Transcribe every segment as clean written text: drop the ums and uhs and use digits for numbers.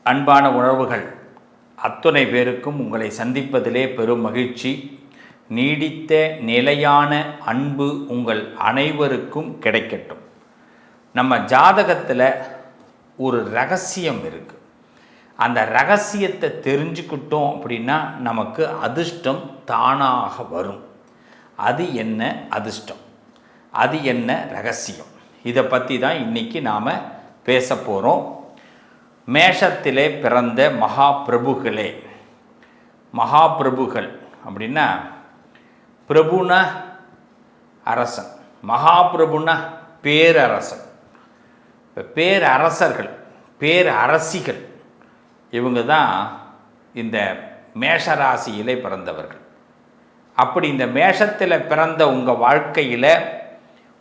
அன்பான உணர்வுகள் அத்துணை பேருக்கும் உங்களை சந்திப்பதிலே பெரும் மகிழ்ச்சி. நீடித்த நிலையான அன்பு உங்கள் அனைவருக்கும் கிடைக்கட்டும். நம்ம ஜாதகத்தில் ஒரு ரகசியம் இருக்குது. அந்த ரகசியத்தை தெரிஞ்சுக்கிட்டோம் அப்படின்னா நமக்கு அதிர்ஷ்டம் தானாக வரும். அது என்ன அதிர்ஷ்டம், அது என்ன ரகசியம், இதை பற்றி தான் இன்றைக்கி நாம் பேச போகிறோம். மேஷத்திலே பிறந்த மகாபிரபுகளே, மகாபிரபுகள் அப்படின்னா பிரபுனா அரசன், மகாபிரபுனா பேரரசன். இப்போ பேரரசர்கள், பேரரசிகள் இவங்க தான் இந்த மேஷராசியிலே பிறந்தவர்கள். அப்படி இந்த மேஷத்தில் பிறந்த உங்கள் வாழ்க்கையில்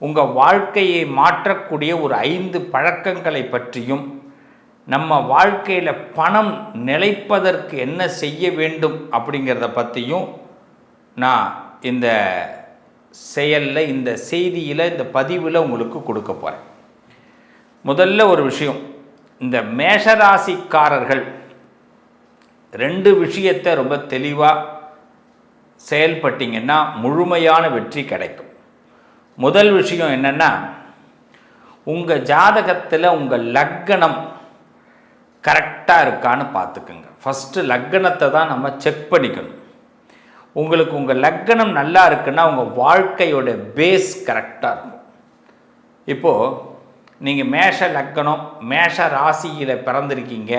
உங்கள் வாழ்க்கையை மாற்றக்கூடிய ஒரு 5 பழக்கங்களை பற்றியும், நம்ம வாழ்க்கையில் பணம் நிலைப்பதற்கு என்ன செய்ய வேண்டும் அப்படிங்கிறத பற்றியும் நான் இந்த செயலில், இந்த செய்தியில், இந்த பதிவில் உங்களுக்கு கொடுக்க போகிறேன். முதல்ல ஒரு விஷயம், இந்த மேஷராசிக்காரர்கள் 2 விஷயத்தை ரொம்ப தெளிவாக செயல்பட்டிங்கன்னா முழுமையான வெற்றி கிடைக்கும். முதல் விஷயம் என்னென்னா, உங்கள் ஜாதகத்தில் உங்கள் லக்னம் கரெக்டாக இருக்கான்னு பார்த்துக்குங்க. ஃபஸ்ட்டு லக்னத்தை தான் நம்ம செக் பண்ணிக்கணும். உங்களுக்கு உங்கள் லக்னம் நல்லா இருக்குன்னா உங்கள் வாழ்க்கையோட பேஸ் கரெக்டாக இருக்கும். இப்போது நீங்கள் மேஷ லக்னம், மேஷ ராசியில் பிறந்திருக்கீங்க,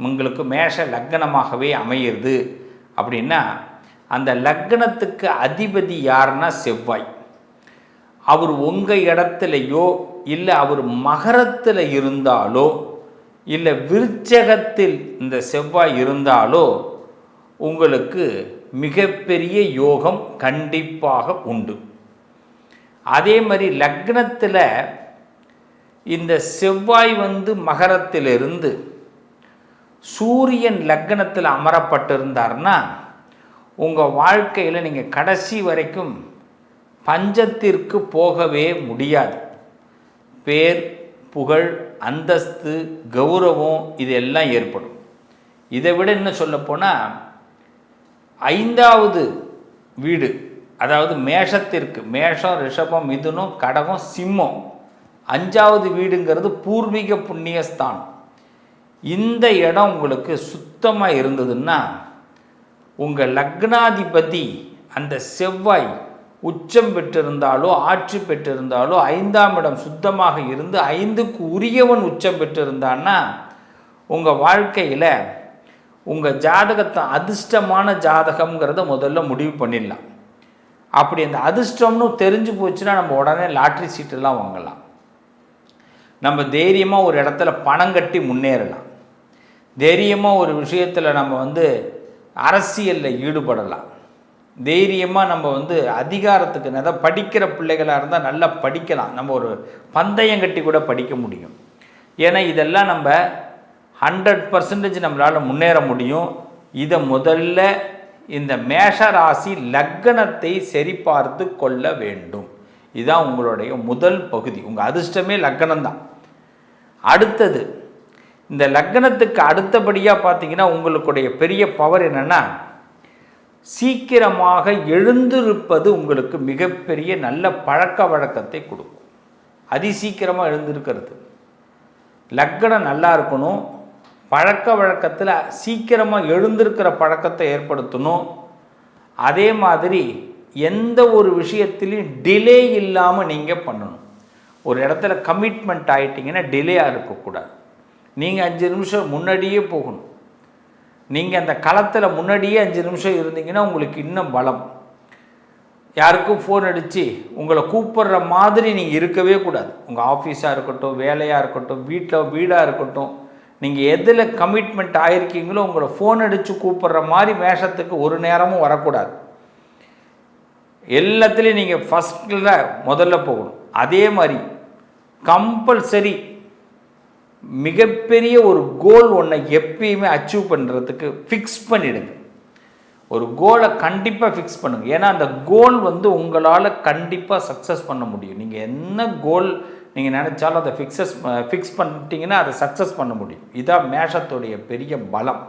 உங்களுக்கு மேஷ லக்னமாகவே அமையிறது அப்படின்னா அந்த லக்னத்துக்கு அதிபதி யாருன்னா செவ்வாய். அவர் உங்கள் இடத்துலையோ இல்லை அவர் மகரத்தில் இருந்தாலோ இல்லை விருச்சகத்தில் இந்த செவ்வாய் இருந்தாலோ உங்களுக்கு மிகப்பெரிய யோகம் கண்டிப்பாக உண்டு. அதே மாதிரி லக்னத்தில் இந்த செவ்வாய் மகரத்திலிருந்து சூரியன் லக்னத்தில் அமரப்பட்டிருந்தார்னா உங்கள் வாழ்க்கையில் நீங்கள் கடைசி வரைக்கும் பஞ்சத்திற்கு போகவே முடியாது. பேர், புகழ், அந்தஸ்து, கௌரவம் இதெல்லாம் ஏற்படும். இதை விட என்ன சொல்லப்போனால் 5வது வீடு, அதாவது மேஷத்திற்கு, மேஷம், ரிஷபம், மிதுனம், கடகம், சிம்மம், 5வது வீடுங்கிறது பூர்வீக புண்ணியஸ்தானம். இந்த இடம் உங்களுக்கு சுத்தமாக இருந்ததுன்னா உங்கள் லக்னாதிபதி அந்த செவ்வாய் உச்சம் பெற்றிருந்தாலோ ஆட்சி பெற்றிருந்தாலோ 5ஆம் இடம் சுத்தமாக இருந்து 5க்கு உரியவன் உச்சம் பெற்றிருந்தான்னா உங்கள் வாழ்க்கையில் உங்கள் ஜாதகத்தை அதிர்ஷ்டமான ஜாதகம்ங்கிறத முதல்ல முடிவு பண்ணிடலாம். அப்படி அந்த அதிர்ஷ்டம்னு தெரிஞ்சு போச்சுன்னா நம்ம உடனே லாட்ரி சீட்டெல்லாம் வாங்கலாம். நம்ம தைரியமாக ஒரு இடத்துல பணம் கட்டி முன்னேறலாம். தைரியமாக ஒரு விஷயத்தில் நம்ம அரசியலில் ஈடுபடலாம். தைரியமாக நம்ம அதிகாரத்துக்கு நிறைய படிக்கிற பிள்ளைகளாக இருந்தால் நல்லா படிக்கலாம். நம்ம ஒரு பந்தயம் கட்டி கூட படிக்க முடியும். ஏன்னா இதெல்லாம் நம்ம 100% நம்மளால் முன்னேற முடியும். இதை முதல்ல இந்த மேஷராசி லக்னத்தை சரிபார்த்து கொள்ள வேண்டும். இதுதான் உங்களுடைய முதல் பகுதி. உங்கள் அதிர்ஷ்டமே லக்னம்தான். அடுத்தது, இந்த லக்னத்துக்கு அடுத்தபடியாக பார்த்தீங்கன்னா உங்களுடைய பெரிய பவர் என்னென்னா, சீக்கிரமாக எழுந்திருப்பது உங்களுக்கு மிகப்பெரிய நல்ல பழக்க வழக்கத்தை கொடுக்கும். அதிசீக்கிரமாக எழுந்திருக்கிறது, லக்னம் நல்லா இருக்கணும். பழக்க வழக்கத்தில் சீக்கிரமாக எழுந்திருக்கிற பழக்கத்தை ஏற்படுத்தணும். அதே மாதிரி எந்த ஒரு விஷயத்திலையும் டிலே இல்லாமல் நீங்கள் பண்ணணும். ஒரு இடத்துல கமிட்மெண்ட் ஆகிட்டிங்கன்னா டிலேயாக இருக்கக்கூடாது. நீங்கள் 5 நிமிஷம் முன்னாடியே போகணும். நீங்கள் அந்த களத்தில் முன்னாடியே 5 நிமிஷம் இருந்தீங்கன்னா உங்களுக்கு இன்னும் பலம். யாருக்கும் ஃபோன் அடித்து உங்களை கூப்பிட்ற மாதிரி நீங்கள் இருக்கவே கூடாது. உங்கள் ஆஃபீஸாக இருக்கட்டும், வேலையாக இருக்கட்டும், வீடாக இருக்கட்டும், நீங்கள் எதில் கமிட்மெண்ட் ஆகிருக்கீங்களோ உங்களை ஃபோன் அடித்து கூப்பிட்ற மாதிரி மேஷத்துக்கு ஒரு நேரமும் வரக்கூடாது. எல்லாத்துலேயும் நீங்கள் ஃபஸ்ட்டில் முதல்ல போகணும். அதே மாதிரி கம்பல்சரி மிகப்பெரிய ஒரு கோல் ஒன்றை எப்பயுமே அச்சீவ் பண்ணுறதுக்கு ஃபிக்ஸ் பண்ணிவிடுங்க. ஒரு கோலை கண்டிப்பாக ஃபிக்ஸ் பண்ணுங்கள். ஏன்னா அந்த கோல் உங்களால் கண்டிப்பாக சக்ஸஸ் பண்ண முடியும். நீங்கள் என்ன கோல் நீங்கள் நினச்சாலும் அதை ஃபிக்ஸ் பண்ணிட்டீங்கன்னா அதை சக்ஸஸ் பண்ண முடியும். இதான் மேஷத்துடைய பெரிய பலம்.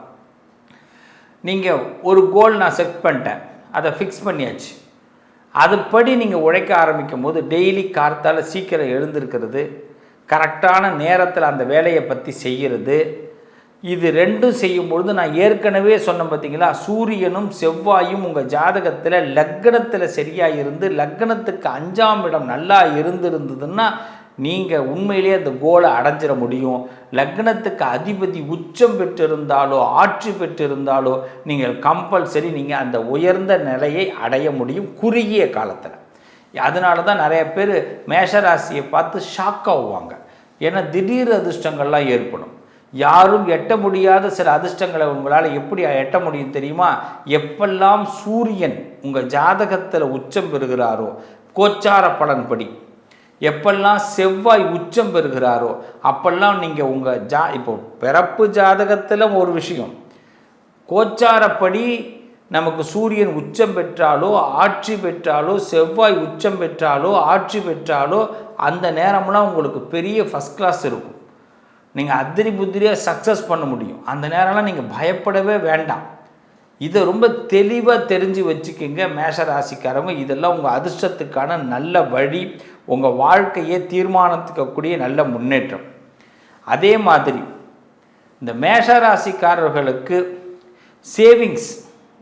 நீங்கள் ஒரு கோல் நான் செட் பண்ணிட்டேன், அதை ஃபிக்ஸ் பண்ணியாச்சு. அதுபடி நீங்கள் உழைக்க ஆரம்பிக்கும் போது டெய்லி கார்த்தால் சீக்கிரம் எழுந்திருக்கிறது, கரெக்டான நேரத்தில் அந்த வேலையை பற்றி செய்கிறது, இது ரெண்டும் செய்யும்பொழுது நான் ஏற்கனவே சொன்ன பார்த்தீங்களா, சூரியனும் செவ்வாயும் உங்கள் ஜாதகத்தில் லக்னத்தில் சரியாக இருந்து லக்னத்துக்கு 5ஆம் இடம் நல்லா இருந்ததுன்னா நீங்கள் உண்மையிலே அந்த கோலை அடைஞ்சிட முடியும். லக்னத்துக்கு அதிபதி உச்சம் பெற்றிருந்தாலோ ஆட்சி பெற்றிருந்தாலோ நீங்கள் கம்பல்சரி நீங்கள் அந்த உயர்ந்த நிலையை அடைய முடியும் குறுகிய காலத்தில். அதனால தான் நிறைய பேர் மேஷராசியை பார்த்து ஷாக் ஆகுவாங்க. ஏன்னா திடீர் அதிர்ஷ்டங்கள்லாம் ஏற்படும். யாரும் எட்ட முடியாத சில அதிர்ஷ்டங்களை உங்களால் எப்படி எட்ட முடியும் தெரியுமா? எப்பெல்லாம் சூரியன் உங்கள் ஜாதகத்தில் உச்சம் பெறுகிறாரோ கோச்சார பலன்படி, எப்பெல்லாம் செவ்வாய் உச்சம் பெறுகிறாரோ அப்பெல்லாம் நீங்கள் உங்கள் இப்போ பிறப்பு ஜாதகத்தில் ஒரு விஷயம், கோச்சாரப்படி நமக்கு சூரியன் உச்சம் பெற்றாலோ ஆட்சி பெற்றாலோ செவ்வாய் உச்சம் பெற்றாலோ ஆட்சி பெற்றாலோ அந்த நேரம்லாம் உங்களுக்கு பெரிய ஃபஸ்ட் கிளாஸ் இருக்கும். நீங்கள் அதிரி புத்திரியாக சக்ஸஸ் பண்ண முடியும். அந்த நேரம்லாம் நீங்கள் பயப்படவே வேண்டாம். இதை ரொம்ப தெளிவாக தெரிஞ்சு வச்சுக்கிங்க மேஷராசிக்காரங்க. இதெல்லாம் உங்கள் அதிர்ஷ்டத்துக்கான நல்ல வழி, உங்கள் வாழ்க்கையை தீர்மானிக்கக்கூடிய நல்ல முன்னேற்றம். அதே மாதிரி இந்த மேஷராசிக்காரர்களுக்கு சேவிங்ஸ்,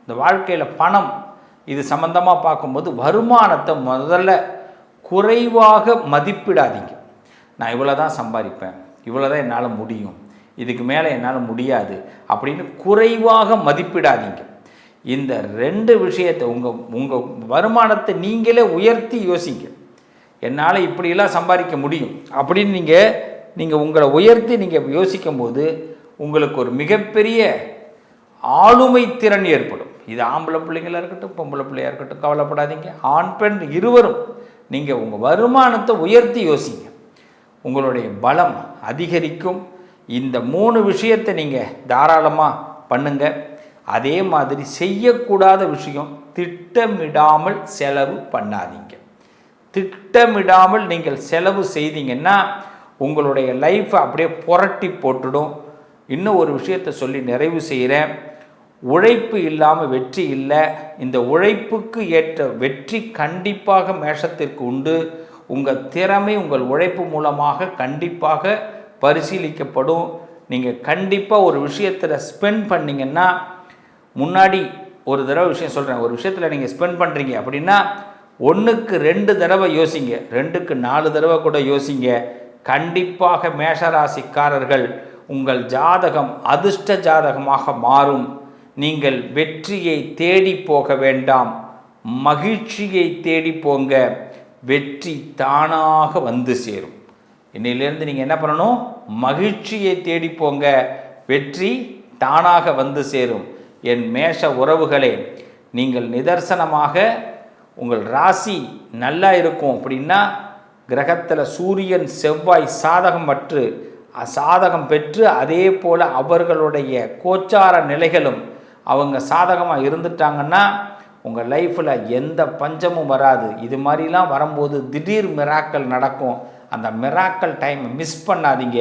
இந்த வாழ்க்கையில் பணம், இது சம்மந்தமாக பார்க்கும்போது வருமானத்தை முதல்ல குறைவாக மதிப்பிடாதீங்க. நான் இவ்வளோ தான் சம்பாதிப்பேன், இவ்வளோ தான் என்னால் முடியும், இதுக்கு மேலே என்னால் முடியாது அப்படின்னு குறைவாக மதிப்பிடாதீங்க. இந்த 2 விஷயத்தை உங்கள் வருமானத்தை நீங்களே உயர்த்தி யோசிங்க. என்னால் இப்படியெல்லாம் சம்பாதிக்க முடியும் அப்படின்னு நீங்கள் உங்களை உயர்த்தி நீங்கள் யோசிக்கும் போது உங்களுக்கு ஒரு மிகப்பெரிய ஆளுமை திறன் ஏற்படும். இது ஆம்பளை பிள்ளைங்களாக இருக்கட்டும் பொம்பளை பிள்ளையாக இருக்கட்டும், கவலைப்படாதீங்க. ஆண் பெண் இருவரும் நீங்கள் உங்கள் வருமானத்தை உயர்த்தி யோசிங்க, உங்களுடைய பலம் அதிகரிக்கும். இந்த 3 விஷயத்தை நீங்கள் தாராளமாக பண்ணுங்கள். அதே மாதிரி செய்யக்கூடாத விஷயம், திட்டமிடாமல் செலவு பண்ணாதீங்க. திட்டமிடாமல் நீங்கள் செலவு செய்தீங்கன்னா உங்களுடைய லைஃப்பை அப்படியே புரட்டி போட்டுடும். இன்னும் ஒரு விஷயத்தை சொல்லி நிறைவு செய்கிறேன். உழைப்பு இல்லாமல் வெற்றி இல்லை. இந்த உழைப்புக்கு ஏற்ற வெற்றி கண்டிப்பாக மேஷத்திற்கு உண்டு. உங்கள் திறமை உங்கள் உழைப்பு மூலமாக கண்டிப்பாக பரிசீலிக்கப்படும். நீங்கள் கண்டிப்பாக ஒரு விஷயத்தில் ஸ்பெண்ட் பண்ணிங்கன்னா, முன்னாடி ஒரு தடவை விஷயம் சொல்கிறேன், ஒரு விஷயத்தில் நீங்கள் ஸ்பெண்ட் பண்ணுறீங்க அப்படின்னா 1க்கு 2 தடவை யோசிங்க, 2க்கு 4 தடவை கூட யோசிங்க. கண்டிப்பாக மேஷராசிக்காரர்கள் உங்கள் ஜாதகம் அதிர்ஷ்ட ஜாதகமாக மாறும். நீங்கள் வெற்றியை தேடி போக வேண்டாம், மகிழ்ச்சியை தேடி போங்க. வெற்றி தானாக வந்து சேரும். இன்னிலிருந்து நீங்கள் என்ன பண்ணணும்? மகிழ்ச்சியை தேடி போங்க, வெற்றி தானாக வந்து சேரும். என் மேஷ உறவுகளே, நீங்கள் நிதர்சனமாக உங்கள் ராசி நல்லா இருக்கும் அப்படின்னா கிரகத்தில் சூரியன் செவ்வாய் சாதகம் பெற்று அதே போல் அவர்களுடைய கோச்சார நிலைகளும் அவங்க சாதகமாக இருந்துட்டாங்கன்னா உங்கள் லைஃப்பில் எந்த பஞ்சமும் வராது. இது மாதிரிலாம் வரும்போது திடீர் மிராக்கள் நடக்கும். அந்த மிராக்கள் டைம் மிஸ் பண்ணாதீங்க.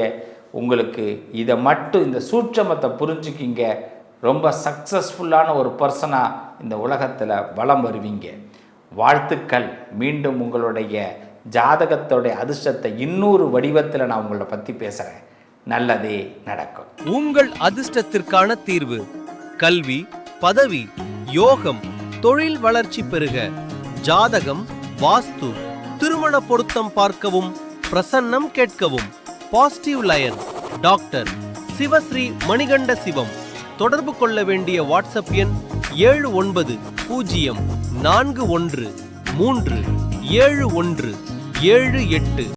உங்களுக்கு இதை மட்டும், இந்த சூட்சமத்தை புரிஞ்சுக்கிங்க. ரொம்ப சக்ஸஸ்ஃபுல்லான ஒரு பர்சனாக இந்த உலகத்தில் வலம் வருவீங்க. வாழ்த்துக்கள். மீண்டும் உங்களுடைய ஜாதகத்தோடைய அதிர்ஷ்டத்தை இன்னொரு வடிவத்தில் நான் உங்களை பற்றி பேசுகிறேன். நல்லதே நடக்கும். உங்கள் அதிர்ஷ்டத்திற்கான தீர்வு: கல்வி, பதவி, யோகம், தொழில் வளர்ச்சி பெருக. ஜாதகம், வாஸ்து, திருமண பொருத்தம் பார்க்கவும், பிரசன்னம் கேட்கவும். Positive lion doctor Sivasri Manikanda Sivam. தொடர்பு கொள்ள வேண்டிய வாட்ஸ்அப் எண் 7904137178.